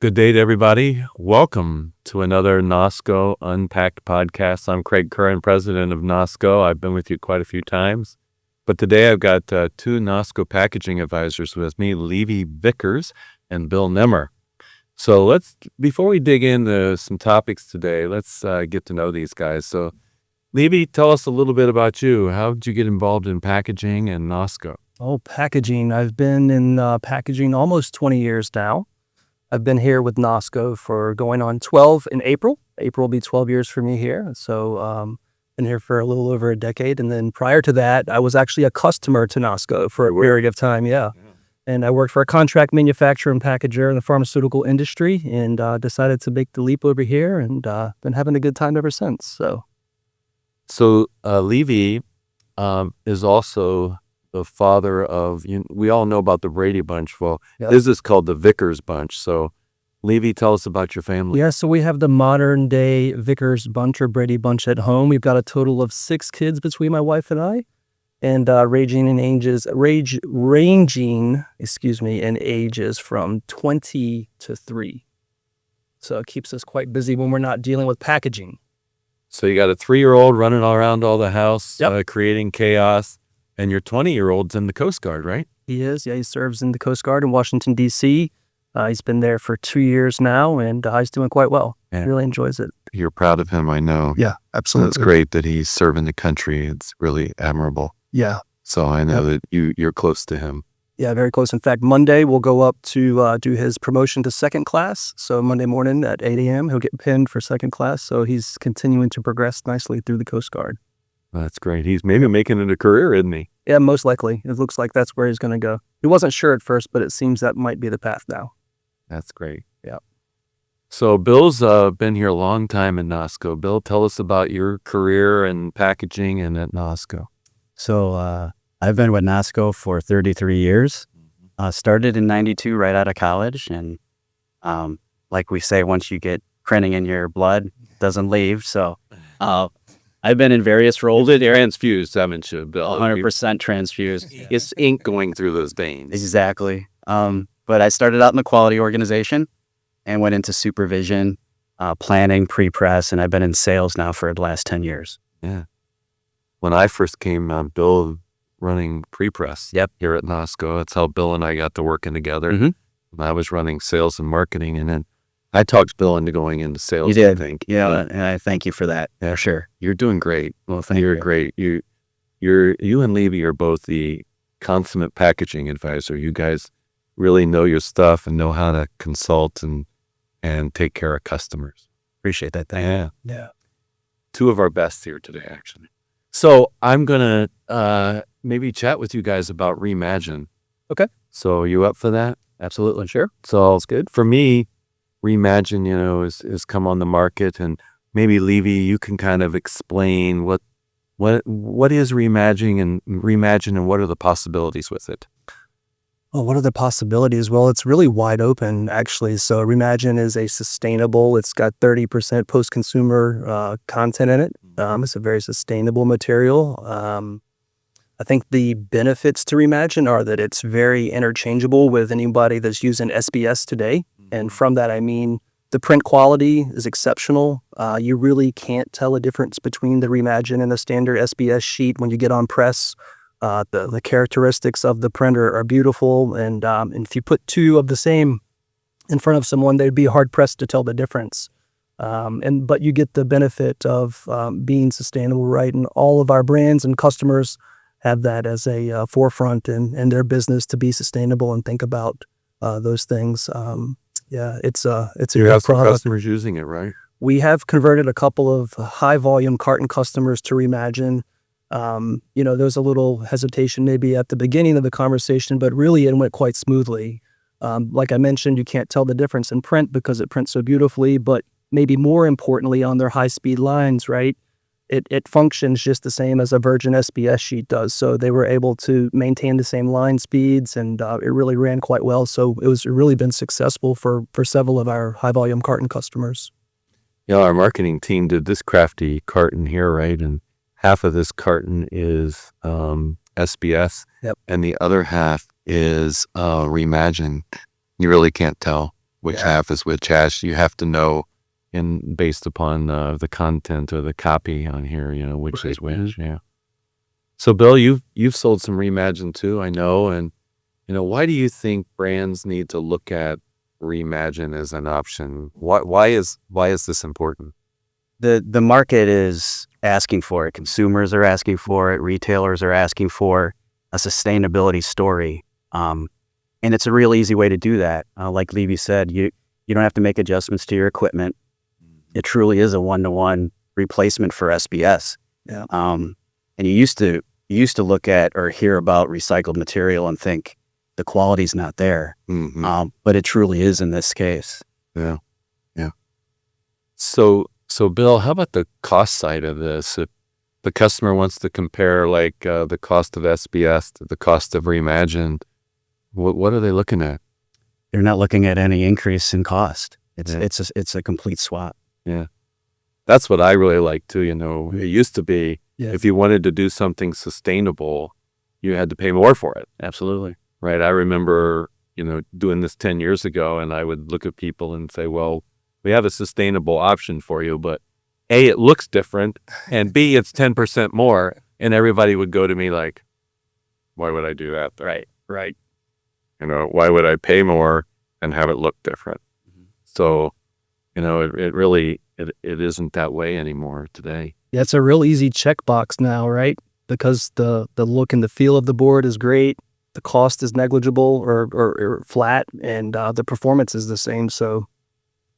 Good day to everybody. Welcome to another Nosco Unpacked podcast. I'm Craig Curran, president of Nosco. I've been with you quite a few times, but today I've got two Nosco packaging advisors with me, Levy Vickers and Bill Nemmer. So before we dig into some topics today, let's get to know these guys. So Levy, tell us a little bit about you. How did you get involved in packaging and Nosco? Oh, packaging. I've been in packaging almost 20 years now. I've been here with Nosco for going on 12 in April. April will be 12 years for me here. So been here for a little over a decade. And then prior to that, I was actually a customer to Nosco for a period of time. Yeah. And I worked for a contract manufacturer and packager in the pharmaceutical industry and decided to make the leap over here and been having a good time ever since. So Levy is also the father of, we all know about the Brady Bunch. Well, This is called the Vickers Bunch. So Levy, tell us about your family. Yeah, so we have the modern day Vickers Bunch or Brady Bunch at home. We've got a total of 6 kids between my wife and I, and ranging in ages from 20 to 3. So it keeps us quite busy when we're not dealing with packaging. So you got a 3-year-old running all around all the house, creating chaos. And your 20-year-old's in the Coast Guard, right? He is. Yeah, he serves in the Coast Guard in Washington, D.C. He's been there for 2 years now, and he's doing quite well. He really enjoys it. You're proud of him, I know. Yeah, absolutely. It's great that he's serving the country. It's really admirable. Yeah. So I know that you're close to him. Yeah, very close. In fact, Monday we'll go up to do his promotion to second class. So Monday morning at 8 a.m., he'll get pinned for second class. So he's continuing to progress nicely through the Coast Guard. That's great. He's maybe making it a career, isn't he? Yeah, most likely. It looks like that's where he's going to go. He wasn't sure at first, but it seems that might be the path now. That's great. Yeah. So Bill's been here a long time in Nosco. Bill, tell us about your career in packaging and at Nosco. So I've been with Nosco for 33 years. Started in 92 right out of college. And like we say, once you get printing in your blood, it doesn't leave. So I've been in various roles. Transfused, haven't you, Bill? 100% transfused. It's ink going through those veins. Exactly. But I started out in the quality organization and went into supervision, planning, pre-press, and I've been in sales now for the last 10 years. Yeah. When I first came on, Bill running pre-press here at Nosco. That's how Bill and I got to working together. Mm-hmm. I was running sales and marketing, and then I talked Bill into going into sales. You did. I think. Yeah, and I thank you for that. Yeah, for sure. You're doing great. Well, thank you. You're great. You and Levy are both the consummate packaging advisor. You guys really know your stuff and know how to consult and take care of customers. Appreciate that. Thank you. Yeah. 2 of our best here today, actually. So I'm going to maybe chat with you guys about ReMagine. Okay. So you up for that? Absolutely. Sure. So it's good. For me, ReMagine, is come on the market, and maybe Levy, you can kind of explain what is ReMagine and what are the possibilities with it? Well, what are the possibilities? Well, it's really wide open, actually. So ReMagine is it's got 30% post-consumer content in it. It's a very sustainable material. I think the benefits to ReMagine are that it's very interchangeable with anybody that's using SBS today. And from that, I mean, the print quality is exceptional. You really can't tell a difference between the ReMagine and the standard SBS sheet when you get on press. The characteristics of the printer are beautiful, and if you put 2 of the same in front of someone, they'd be hard-pressed to tell the difference. But you get the benefit of being sustainable, right? And all of our brands and customers have that as a forefront in their business to be sustainable and think about those things. It's a you good have some product. customers using it, right? We have converted a couple of high-volume carton customers to ReMagine. There was a little hesitation maybe at the beginning of the conversation, but really it went quite smoothly. Like I mentioned, you can't tell the difference in print because it prints so beautifully, but maybe more importantly on their high-speed lines, right? It functions just the same as a virgin SBS sheet does. So they were able to maintain the same line speeds, and it really ran quite well. So it's really been successful for several of our high-volume carton customers. Our marketing team did this crafty carton here, right? And half of this carton is SBS, and the other half is ReMagine. You really can't tell. which half is which hash. You have to know based upon the content or the copy on here, which is Right. which. Yeah. So Bill, you've sold some ReMagine too, I know. And, why do you think brands need to look at ReMagine as an option? Why is this important? The market is asking for it. Consumers are asking for it. Retailers are asking for a sustainability story. And it's a real easy way to do that. Like Levy said, you don't have to make adjustments to your equipment. It truly is a one-to-one replacement for SBS. Yeah. And you used to look at or hear about recycled material and think the quality's not there. Mm-hmm. But it truly is in this case. Yeah. So Bill, how about the cost side of this? If the customer wants to compare like the cost of SBS to the cost of ReMagine, what are they looking at? They're not looking at any increase in cost. Yeah. It's a complete swap. Yeah. That's what I really like too. It used to be Yeah. if you wanted to do something sustainable, you had to pay more for it. Absolutely. Right. I remember, doing this 10 years ago, and I would look at people and say, well, we have a sustainable option for you, but A, it looks different, and B, it's 10% more. And everybody would go to me like, why would I do that? Right. Why would I pay more and have it look different? Mhm. So, it really isn't that way anymore today. Yeah, it's a real easy checkbox now, right? Because the look and the feel of the board is great. The cost is negligible or flat, and the performance is the same. So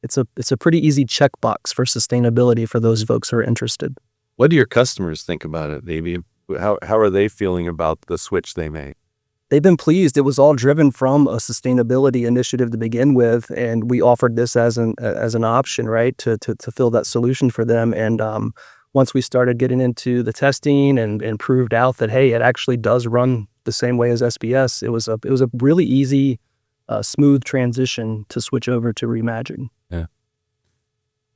it's a pretty easy checkbox for sustainability for those folks who are interested. What do your customers think about it, Davey? How are they feeling about the switch they made? They've been pleased. It was all driven from a sustainability initiative to begin with, and we offered this as an option, right, to fill that solution for them. And once we started getting into the testing and proved out that, hey, it actually does run the same way as SBS, it was a really easy, smooth transition to switch over to ReMagine.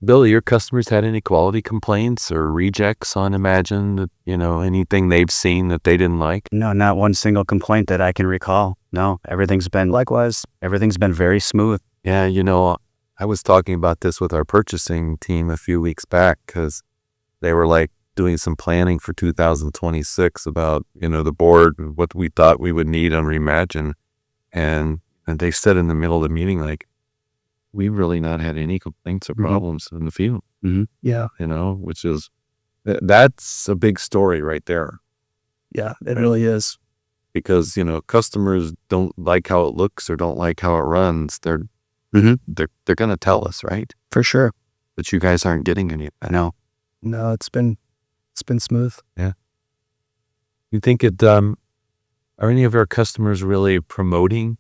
Bill, your customers had any quality complaints or rejects on Imagine that, anything they've seen that they didn't like? No, not one single complaint that I can recall. No, everything's been Likewise. very smooth. Yeah, I was talking about this with our purchasing team a few weeks back because they were like doing some planning for 2026 about, the board and what we thought we would need on ReMagine. And they said in the middle of the meeting, like, we've really not had any complaints or problems in the field, Yeah. which is, that's a big story right there. Yeah, it really is. Because, customers don't like how it looks or don't like how it runs. They're going to tell us, right? For sure. But you guys aren't getting any of that. No. No, it's been smooth. You think are any of our customers really promoting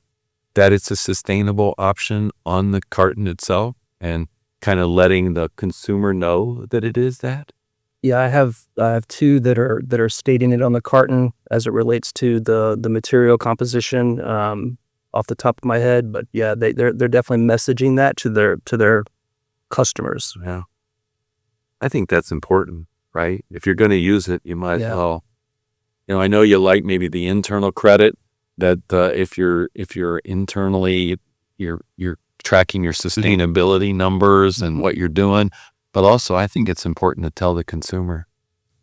that it's a sustainable option on the carton itself and kind of letting the consumer know that it is that? Yeah, I have two that are stating it on the carton as it relates to the material composition off the top of my head, but yeah, they're definitely messaging that to their customers. Yeah. I think that's important, right? If you're going to use it, you might as well. I know you like maybe the internal credit that if you're internally you're tracking your sustainability numbers and what you're doing, but also I think it's important to tell the consumer.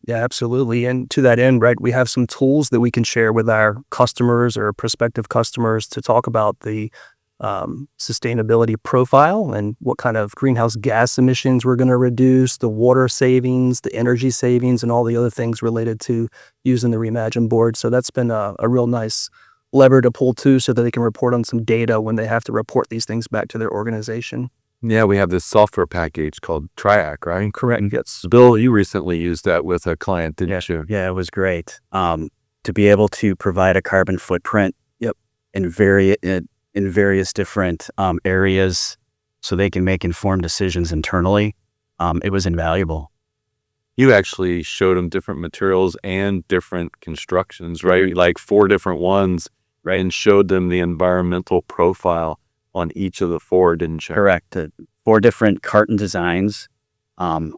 Yeah, absolutely. And to that end, right, we have some tools that we can share with our customers or prospective customers to talk about the sustainability profile and what kind of greenhouse gas emissions we're going to reduce, the water savings, the energy savings, and all the other things related to using the ReMagine board. So that's been a real nice lever to pull too, so that they can report on some data when they have to report these things back to their organization. Yeah, we have this software package called Triac, right? Correct. Yes. Bill, you recently used that with a client, didn't you? Yeah, it was great. To be able to provide a carbon footprint in various different areas so they can make informed decisions internally, it was invaluable. You actually showed them different materials and different constructions, right? Like 4 different ones, right? And showed them the environmental profile on each of the 4, didn't you? Correct. 4 different carton designs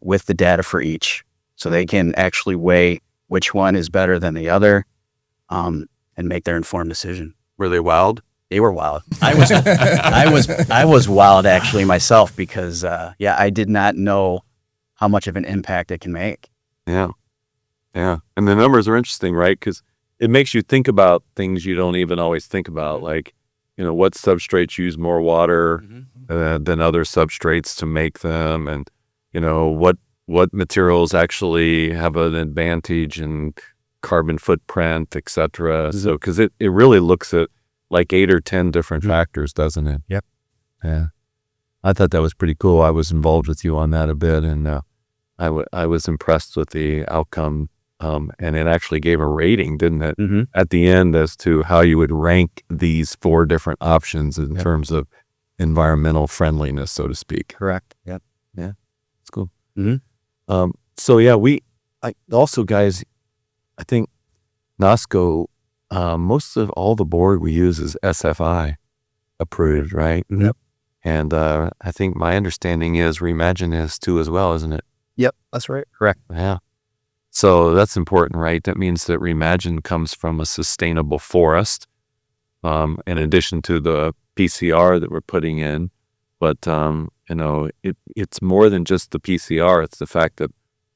with the data for each. So they can actually weigh which one is better than the other and make their informed decision. Were they wowed? They were wild. I was wild actually myself because I did not know how much of an impact it can make. Yeah. Yeah. And the numbers are interesting, right? Because it makes you think about things you don't even always think about, like, what substrates use more water than other substrates to make them, and what materials actually have an advantage in carbon footprint, et cetera. So because it really looks at like 8 or 10 different factors, doesn't it? Yep. Yeah. I thought that was pretty cool. I was involved with you on that a bit, and I was impressed with the outcome. And it actually gave a rating, didn't it, at the end as to how you would rank these 4 different options in terms of environmental friendliness, so to speak. Correct. Yep. Yeah. It's cool. Mm-hmm. I also, guys, I think Nosco, most of all the board we use is SFI approved, right? Yep. And I think my understanding is ReMagine is too as well, isn't it? Yep, that's right. Correct. Yeah. So that's important, right? That means that ReMagine comes from a sustainable forest, in addition to the PCR that we're putting in. But, it's more than just the PCR. It's the fact that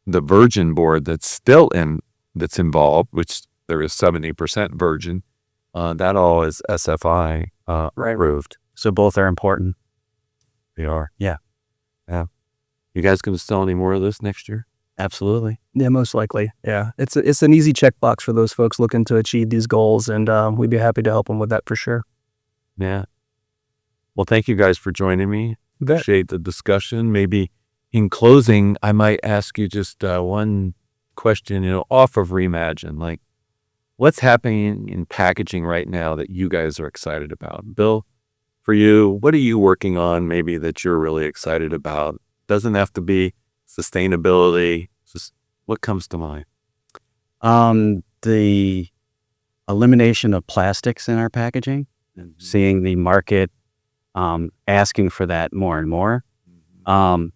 the virgin board that's involved, which there is 70% virgin, that all is SFI approved. So both are important. They are. Yeah. Yeah. You guys going to sell any more of this next year? Absolutely. Yeah, most likely. Yeah, it's an easy checkbox for those folks looking to achieve these goals, and we'd be happy to help them with that for sure. Yeah. Well, thank you guys for joining me. Appreciate the discussion. Maybe in closing, I might ask you just one question, off of ReMagine, like what's happening in packaging right now that you guys are excited about? Bill, for you, what are you working on maybe that you're really excited about? Doesn't have to be sustainability. Just what comes to mind? The elimination of plastics in our packaging, seeing the market asking for that more and more. And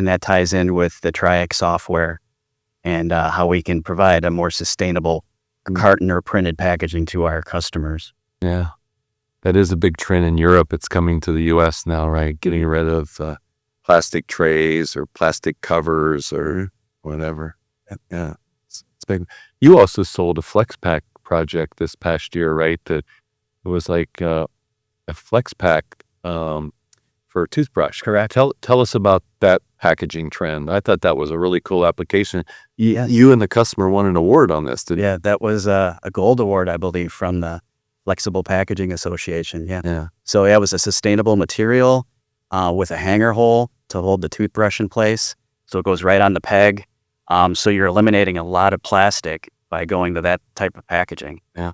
that ties in with the Triax software and how we can provide a more sustainable carton or printed packaging to our customers. Yeah, that is a big trend in Europe. It's coming to the U.S. now, right? Getting rid of plastic trays or plastic covers or whatever. Yeah, it's big. You also sold a flex pack project this past year, right? That it was like a flex pack for a toothbrush. Correct. Tell us about that packaging trend. I thought that was a really cool application. Yes. You and the customer won an award on this, didn't you? Yeah, that was a gold award, I believe, from the Flexible Packaging Association. Yeah. So it was a sustainable material with a hanger hole to hold the toothbrush in place. So it goes right on the peg. So you're eliminating a lot of plastic by going to that type of packaging. Yeah.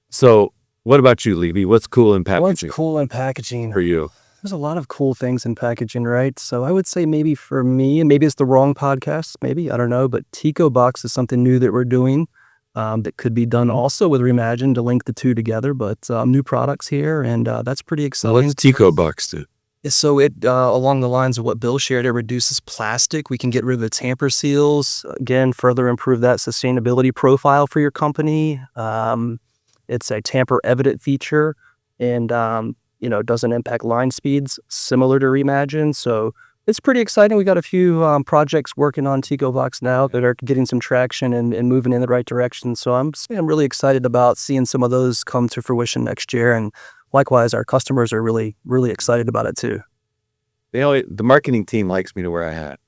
So what about you, Levy? What's cool in packaging? What's cool in packaging for you? There's a lot of cool things in packaging, right? So I would say maybe for me, and maybe it's the wrong podcast, maybe, I don't know, but Tico Box is something new that we're doing that could be done also with ReMagine to link the two together, but new products here, and that's pretty exciting. What's Tico Box do? So it, along the lines of what Bill shared, it reduces plastic. We can get rid of the tamper seals, again, further improve that sustainability profile for your company. It's a tamper evident feature, and doesn't impact line speeds, similar to ReMagine. So it's pretty exciting. We got a few projects working on Tico Box now that are getting some traction and moving in the right direction. So I'm really excited about seeing some of those come to fruition next year. And likewise, our customers are really, really excited about it too. The marketing team likes me to wear a hat.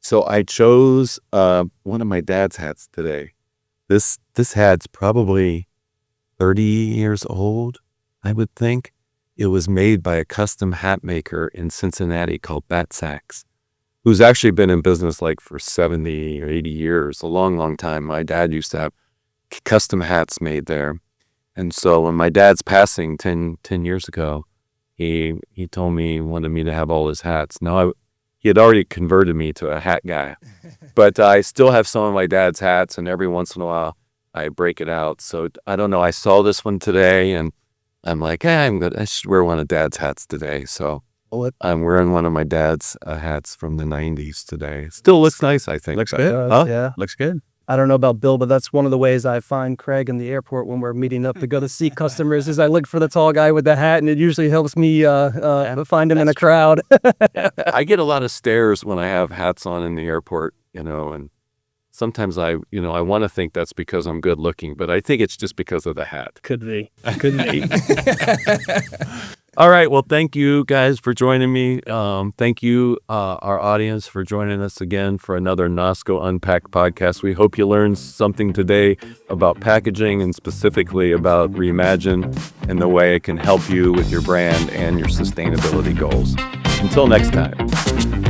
So I chose one of my dad's hats today. This hat's probably 30 years old, I would think. It was made by a custom hat maker in Cincinnati called Bat Sacks, who's actually been in business like for 70 or 80 years, a long, long time. My dad used to have custom hats made there. And so when my dad's passing 10 years ago, he told me he wanted me to have all his hats. Now, he had already converted me to a hat guy, but I still have some of my dad's hats, and every once in a while I break it out. So I don't know. I saw this one today, and I'm like, hey, I should wear one of Dad's hats today. So I'm wearing one of my dad's hats from the 90s today. Still looks nice, I think. Looks good. Huh? Yeah. Looks good. I don't know about Bill, but that's one of the ways I find Craig in the airport when we're meeting up to go to see customers is I look for the tall guy with the hat, and it usually helps me find him in a crowd. I get a lot of stares when I have hats on in the airport, and sometimes I want to think that's because I'm good looking, but I think it's just because of the hat. Could be. Could be. All right. Well, thank you guys for joining me. Thank you, our audience, for joining us again for another Nosco Unpacked podcast. We hope you learned something today about packaging and specifically about ReMagine and the way it can help you with your brand and your sustainability goals. Until next time.